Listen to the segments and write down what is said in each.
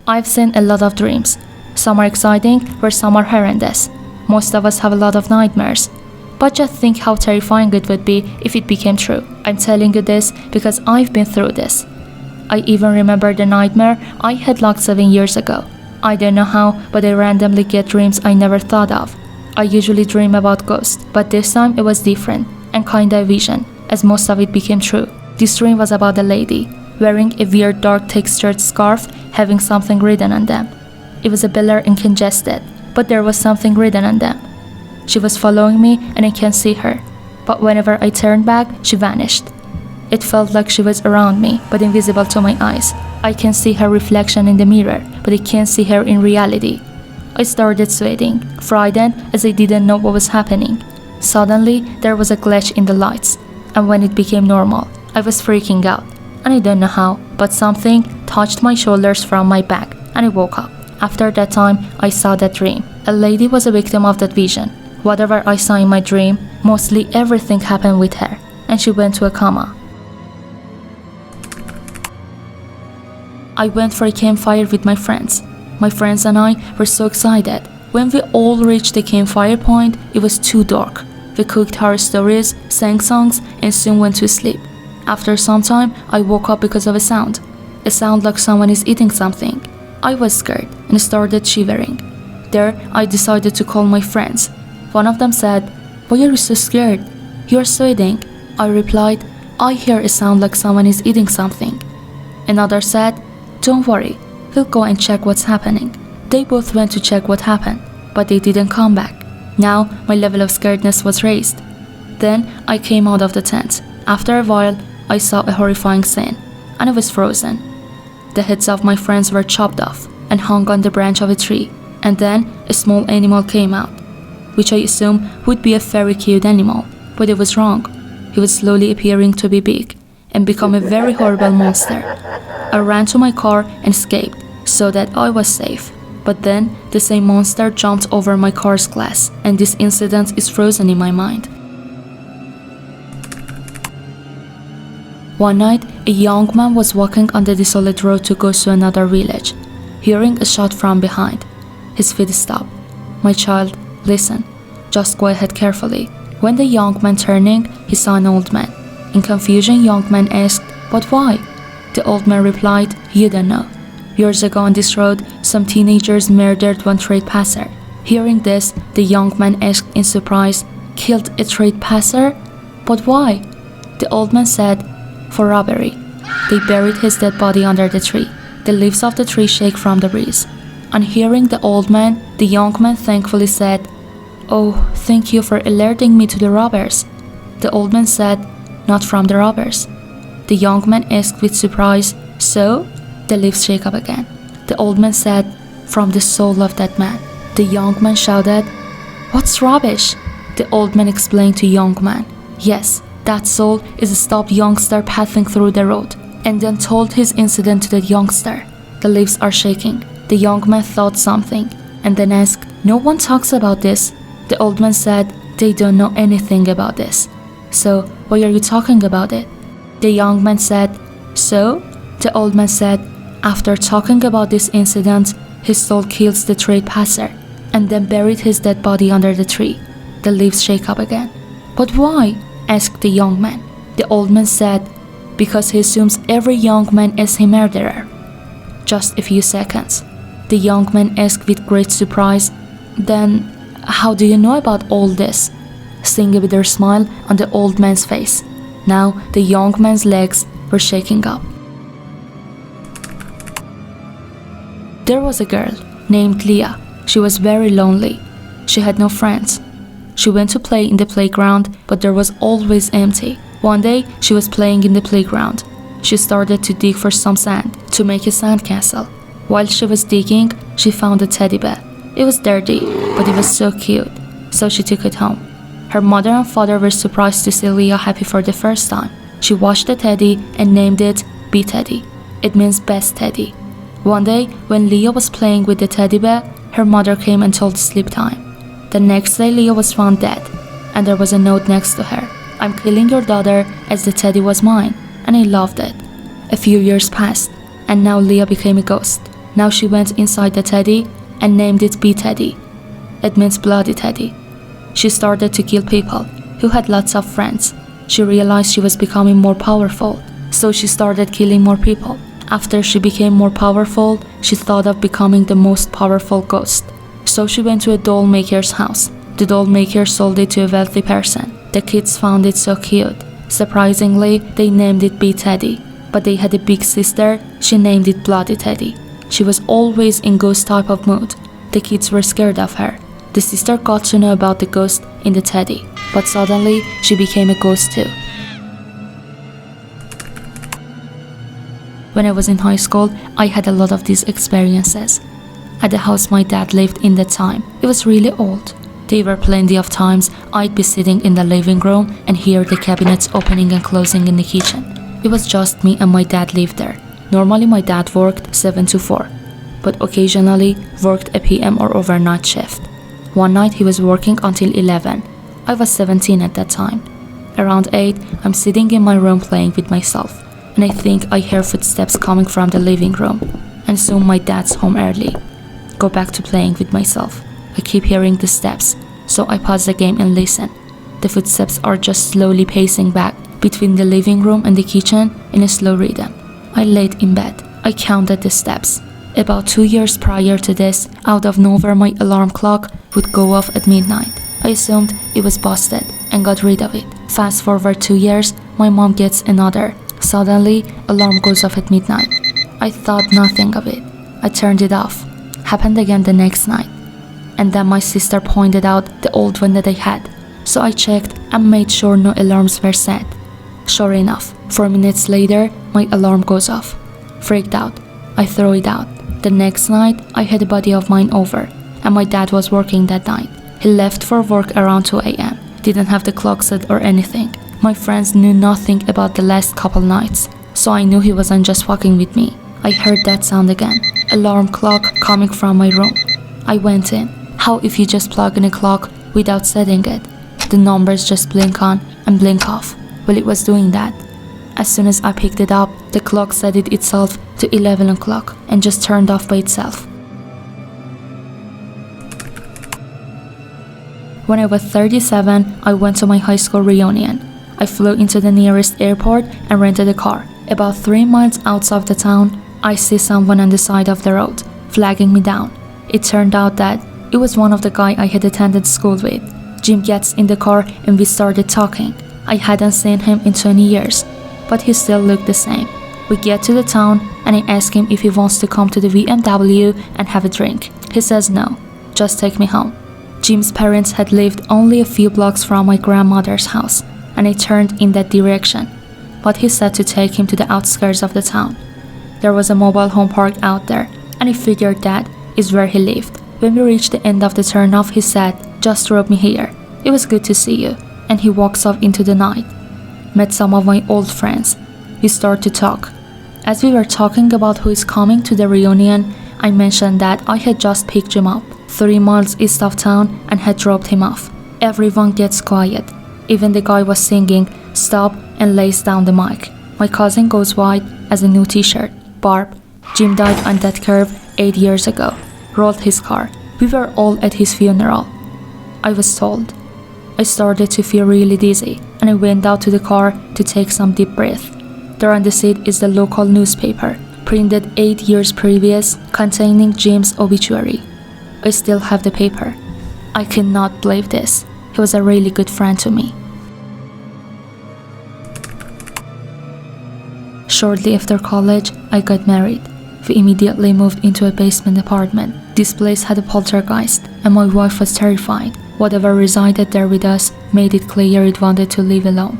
I've seen a lot of dreams. Some are exciting, where some are horrendous. Most of us have a lot of nightmares. But just think how terrifying it would be if it became true. I'm telling you this because I've been through this. I even remember the nightmare I had like 7 years ago. I don't know how, but I randomly get dreams I never thought of. I usually dream about ghosts, but this time it was different and kinda a vision, as most of it became true. This dream was about a lady wearing a weird dark textured scarf having something written on them. It was a blur and congested, but there was something written on them. She was following me and I can't see her, but whenever I turned back, she vanished. It felt like she was around me, but invisible to my eyes. I can see her reflection in the mirror, but I can't see her in reality. I started sweating, frightened as I didn't know what was happening. Suddenly, there was a glitch in the lights, and when it became normal, I was freaking out. And I don't know how, but something touched my shoulders from my back, and I woke up. After that time, I saw that dream. A lady was a victim of that vision. Whatever I saw in my dream, mostly everything happened with her, and she went to a coma. I went for a campfire with my friends. My friends and I were so excited. When we all reached the campfire point, it was too dark. We cooked horror stories, sang songs, and soon went to sleep. After some time, I woke up because of a sound like someone is eating something. I was scared and started shivering. There, I decided to call my friends. One of them said, "Why are you so scared? You're sweating." I replied, "I hear a sound like someone is eating something." Another said, "Don't worry, we'll go and check what's happening." They both went to check what happened, but they didn't come back. Now, my level of scaredness was raised. Then, I came out of the tent. After a while, I saw a horrifying scene, and I was frozen. The heads of my friends were chopped off and hung on the branch of a tree, and then a small animal came out, which I assumed would be a very cute animal, but it was wrong. He was slowly appearing to be big and become a very horrible monster. I ran to my car and escaped so that I was safe. But then the same monster jumped over my car's glass, and this incident is frozen in my mind. One night, a young man was walking on the desolate road to go to another village, hearing a shot from behind. His feet stopped. "My child, listen. Just go ahead carefully." When the young man turning, he saw an old man. In confusion, young man asked, "But why?" The old man replied, "You don't know. Years ago on this road, some teenagers murdered one trespasser." Hearing this, the young man asked in surprise, "Killed a trespasser? But why?" The old man said, "For robbery. They buried his dead body under the tree. The leaves of the tree shake from the breeze." On hearing the old man, the young man thankfully said, "Oh, thank you for alerting me to the robbers." The old man said, "Not from the robbers." The young man asked with surprise, "So?" The leaves shake up again. The old man said, "From the soul of that man." The young man shouted, "What's rubbish?" The old man explained to young man, "Yes, that soul is a stopped youngster passing through the road," and then told his incident to the youngster. The leaves are shaking. The young man thought something, and then asked, "No one talks about this." The old man said, "They don't know anything about this." "So, why are you talking about it?" The young man said, "So?" The old man said, "After talking about this incident, his soul kills the trespasser, and then buried his dead body under the tree." The leaves shake up again. "But why?" asked the young man. The old man said, "Because he assumes every young man is a murderer." Just a few seconds. The young man asked with great surprise, "Then, how do you know about all this?" Seeing a bitter smile on the old man's face. Now the young man's legs were shaking up. There was a girl named Leah. She was very lonely. She had no friends. She went to play in the playground, but there was always empty. One day, she was playing in the playground. She started to dig for some sand to make a sandcastle. While she was digging, she found a teddy bear. It was dirty, but it was so cute, so she took it home. Her mother and father were surprised to see Leah happy for the first time. She washed the teddy and named it B-Teddy. It means best teddy. One day, when Leah was playing with the teddy bear, her mother came and told sleep time. The next day, Leah was found dead, and there was a note next to her. "I'm killing your daughter as the teddy was mine, and I loved it." A few years passed. and now Leah became a ghost. Now she went inside the teddy and named it B Teddy. It means bloody teddy. She started to kill people who had lots of friends. She realized she was becoming more powerful, so she started killing more people. After she became more powerful, she thought of becoming the most powerful ghost. So she went to a doll maker's house. The doll maker sold it to a wealthy person. The kids found it so cute. Surprisingly, they named it B Teddy. But they had a big sister, she named it Bloody Teddy. She was always in ghost type of mood. The kids were scared of her. The sister got to know about the ghost in the teddy, but suddenly she became a ghost too. When I was in high school, I had a lot of these experiences. At the house my dad lived in that time, it was really old. There were plenty of times I'd be sitting in the living room and hear the cabinets opening and closing in the kitchen. It was just me and my dad lived there. Normally my dad worked 7 to 4, but occasionally worked a PM or overnight shift. One night he was working until 11. I was 17 at that time. Around 8, I'm sitting in my room playing with myself, and I think I hear footsteps coming from the living room, and soon my dad's home early. Go back to playing with myself. I keep hearing the steps, so I pause the game and listen. The footsteps are just slowly pacing back between the living room and the kitchen in a slow rhythm. I laid in bed. I counted the steps. About 2 years prior to this, out of nowhere my alarm clock would go off at midnight. I assumed it was busted and got rid of it. Fast forward 2 years, my mom gets another. Suddenly, alarm goes off at midnight. I thought nothing of it. I turned it off. Happened again the next night. And then my sister pointed out the old one that I had. So I checked and made sure no alarms were set. Sure enough, 4 minutes later, my alarm goes off. Freaked out, I throw it out. The next night, I had a buddy of mine over, and my dad was working that night. He left for work around 2 a.m. Didn't have the clock set or anything. My friends knew nothing about the last couple nights, so I knew he wasn't just fucking with me. I heard that sound again. Alarm clock coming from my room. I went in. How if you just plug in a clock without setting it? The numbers just blink on and blink off. Well, it was doing that. As soon as I picked it up, the clock set it itself to 11 o'clock and just turned off by itself. When I was 37, I went to my high school reunion. I flew into the nearest airport and rented a car. About 3 miles outside of the town, I see someone on the side of the road, flagging me down. It turned out that it was one of the guys I had attended school with. Jim gets in the car and we started talking. I hadn't seen him in 20 years, but he still looked the same. We get to the town and I ask him if he wants to come to the VMW and have a drink. He says no, just take me home. Jim's parents had lived only a few blocks from my grandmother's house, and I turned in that direction, but he said to take him to the outskirts of the town. There was a mobile home park out there, and I figured that is where he lived. When we reached the end of the turnoff, he said, just drop me here. It was good to see you. And he walks off into the night. Met some of my old friends. We start to talk. As we were talking about who is coming to the reunion, I mentioned that I had just picked him up 3 miles east of town and had dropped him off. Everyone gets quiet. Even the guy was singing, stop, and lays down the mic. My cousin goes white as a new t-shirt. Barb, Jim died on that curve 8 years ago. Rolled his car. We were all at his funeral. I was told. I started to feel really dizzy, and I went out to the car to take some deep breath. There on the seat is the local newspaper, printed 8 years previous, containing Jim's obituary. I still have the paper. I cannot believe this. He was a really good friend to me. Shortly after college, I got married. We immediately moved into a basement apartment. This place had a poltergeist, and my wife was terrified. Whatever resided there with us made it clear it wanted to live alone.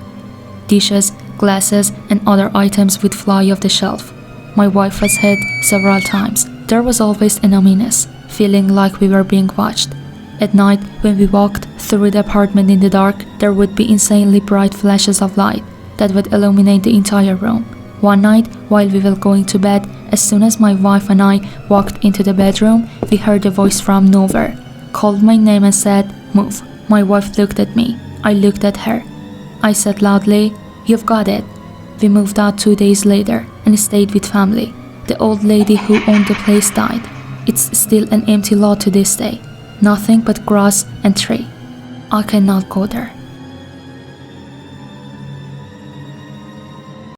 Dishes, glasses, and other items would fly off the shelf. My wife was hit several times. There was always an ominous feeling like we were being watched. At night, when we walked through the apartment in the dark, there would be insanely bright flashes of light that would illuminate the entire room. One night, while we were going to bed, as soon as my wife and I walked into the bedroom, we heard a voice from nowhere, called my name and said, "Move." My wife looked at me. I looked at her. I said loudly, "You've got it." We moved out 2 days later and stayed with family. The old lady who owned the place died. It's still an empty lot to this day. Nothing but grass and tree. I cannot go there.